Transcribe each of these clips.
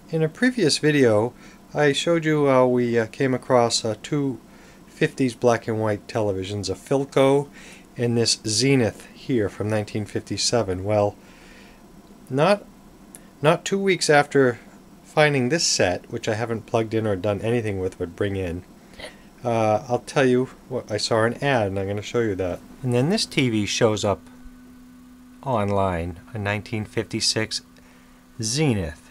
In a previous video, I showed you how we came across two 50s black and white televisions, a Philco and this Zenith here from 1957. Well, not 2 weeks after finding this set, which I haven't plugged in or done anything with but bring in, I'll tell you what I saw an ad, and I'm going to show you that. And then this TV shows up online, a 1956 Zenith.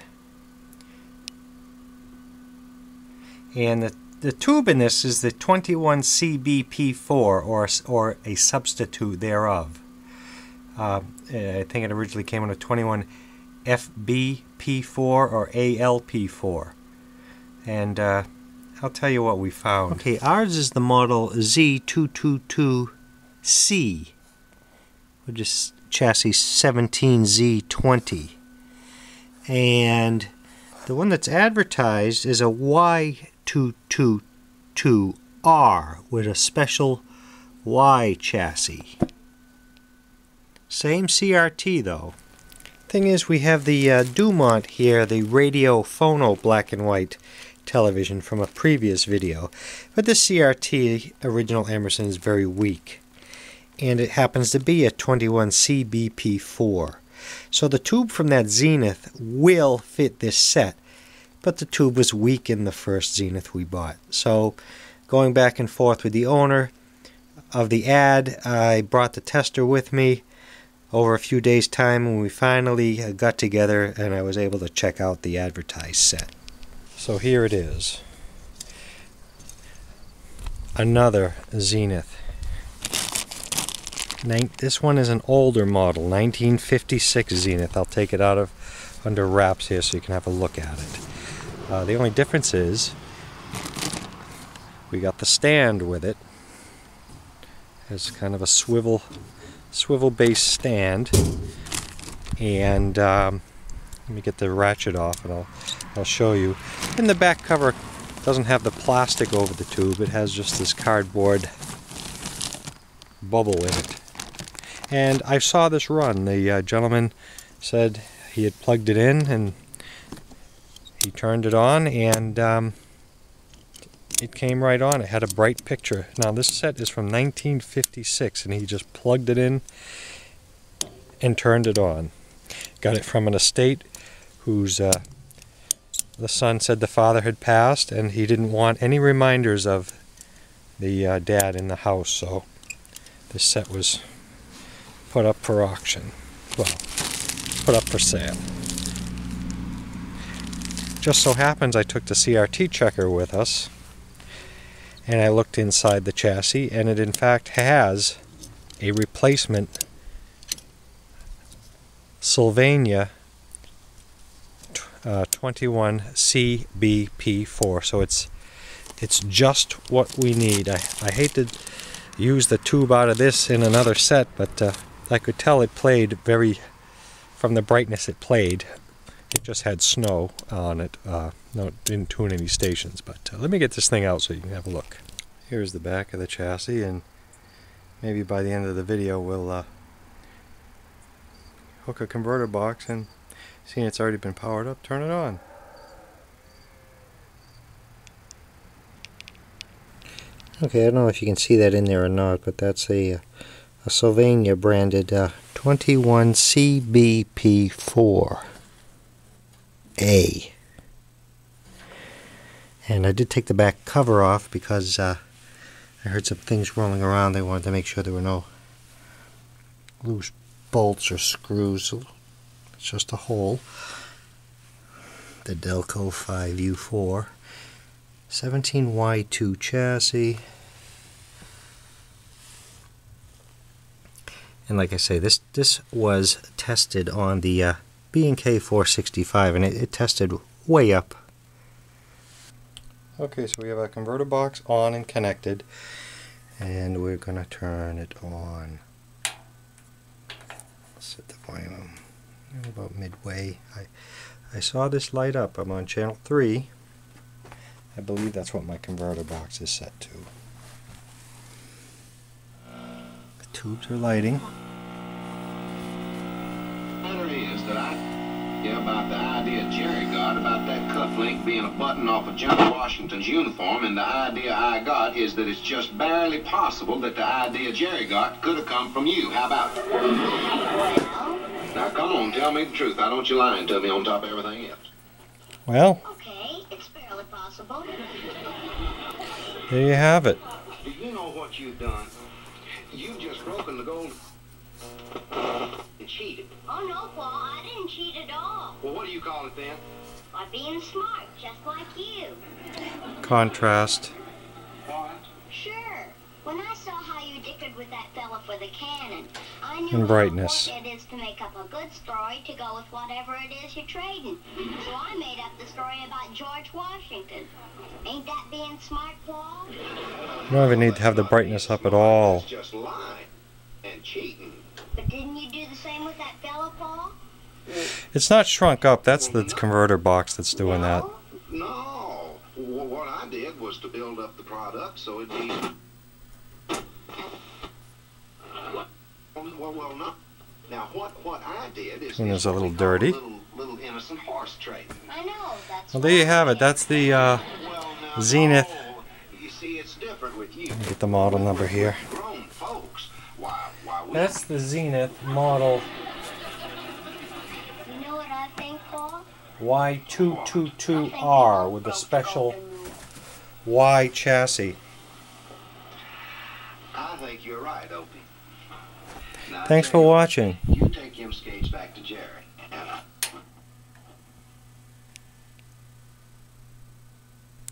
And the tube in this is the 21CBP4 or a substitute thereof. I think it originally came on a 21FBP4 or ALP4. And I'll tell you what we found. Okay, ours is the model Z222C, which is chassis 17Z20. And the one that's advertised is a Y2222R with a special Y chassis. Same CRT though. Thing is, we have the Dumont here, the radio phono black and white television from a previous video. But this CRT original Emerson is very weak. And it happens to be a 21CBP4. So the tube from that Zenith will fit this set. But the tube was weak in the first Zenith we bought. So going back and forth with the owner of the ad, I brought the tester with me over a few days' time when we finally got together and I was able to check out the advertised set. So here it is. Another Zenith. This one is an older model, 1956 Zenith. I'll take it out of under wraps here so you can have a look at it. The only difference is we got the stand with it. It's kind of a swivel base stand, and let me get the ratchet off and I'll show you. And the back cover doesn't have the plastic over the tube, it has just this cardboard bubble in it. And I saw this run. The gentleman said he had plugged it in and he turned it on, and it came right on. It had a bright picture. Now this set is from 1956 and he just plugged it in and turned it on. Got it from an estate whose the son said the father had passed and he didn't want any reminders of the dad in the house, so this set was put up for auction. Well, put up for sale. Just so happens I took the CRT checker with us and I looked inside the chassis, and it in fact has a replacement Sylvania 21CBP4, so it's just what we need. I hate to use the tube out of this in another set, but I could tell it played very, from the brightness it played. It just had snow on it. No, it didn't tune any stations, but let me get this thing out so you can have a look. Here's the back of the chassis, and maybe by the end of the video we'll hook a converter box, and seeing it's already been powered up, turn it on. Okay, I don't know if you can see that in there or not, but that's a Sylvania branded 21CBP4A. And I did take the back cover off because I heard some things rolling around. They wanted to make sure there were no loose bolts or screws. So it's just a hole. The Delco 5U4 17Y2 chassis. And like I say, this was tested on the B&K 465, and it tested way up. Okay, so we have a converter box on and connected, and we're going to turn it on. Set the volume about midway. I saw this light up. I'm on channel 3. I believe that's what my converter box is set to. The tubes are lighting. Battery is that Yeah, about the idea Jerry got about that cufflink being a button off of General Washington's uniform, and the idea I got is that it's just barely possible that the idea Jerry got could have come from you. How about it? Well? Now, come on, tell me the truth. Now, don't you lying to me on top of everything else. Well, Okay, it's barely possible. there you have it. Do you know what you've done? You've just broken the gold and cheated. Oh no, Paul, I didn't cheat at all. Well, what do you call it then? By being smart, just like you. Contrast. What? Sure. When I saw how you dickered with that fella for the cannon, I knew And how brightness. important it is to make up a good story to go with whatever it is you're trading. So I made up the story about George Washington. Ain't that being smart, Paul? You don't even need to have the brightness up at all. It's just lying and cheating. But didn't you do the same with that fella, Paul? It's not shrunk up. That's the converter box that's doing that. No. What I did was to build up the product so it'd be... Well, no. Now, what I did is... And it's a little dirty. Little innocent horse trading. I know, that's Well, there you have it. That's the Well, now, Zenith. no. You see, it's different with you. Get the model number here. Grown folks. Why we... That's the Zenith model You know what I think, Paul? Y2222R with the special Y chassis. I think you're right, Opie. Now, Thanks for watching. You take them skates back to Jerry.